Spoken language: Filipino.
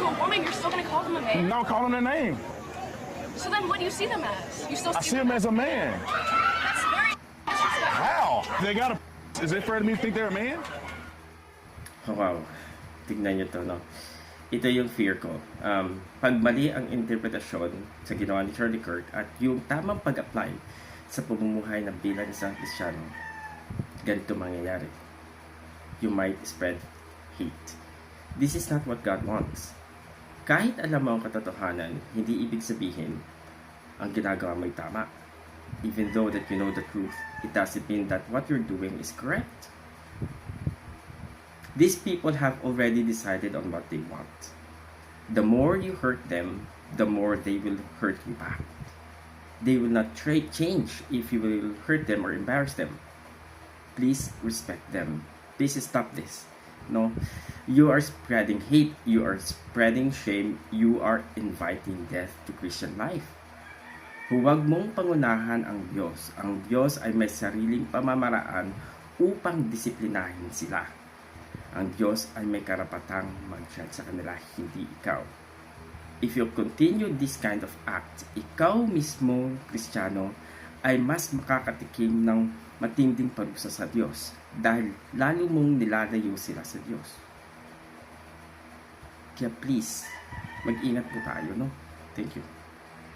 a woman, you're still gonna call them a man? No, call them their name. So then what do you see them as? You still I see them as a man. That's very disrespectful. How? They got a. Is it fair to me to think they're a man? Oh, wow. Tignan nyo to, no? Ito yung fear ko. Pag mali ang interpretasyon sa ginawa ni Charlie Kirk at yung tamang pag-apply sa pamumuhay ng bilang isang Kristiyano, ganito mangyayari. You might spread hate. This is not what God wants. Kahit alam mo ang katotohanan, hindi ibig sabihin ang ginagawa mo'y tama. Even though that you know the truth, it doesn't mean that what you're doing is correct. These people have already decided on what they want. The more you hurt them, the more they will hurt you back. They will not change if you will hurt them or embarrass them. Please respect them. Please stop this. No, you are spreading hate. You are spreading shame. You are inviting death to Christian life. Huwag mong pangunahan ang Diyos. Ang Diyos ay may sariling pamamaraan upang disiplinahin sila. Ang Diyos ay may karapatang mag-judge sa kanila, hindi ikaw. If you continue this kind of act, ikaw mismo, Kristiyano, ay mas makakatikim ng matinding parusa sa Diyos dahil lalo mong nilalayo sila sa Diyos. Kaya please, mag-ingat po tayo, no? Thank you.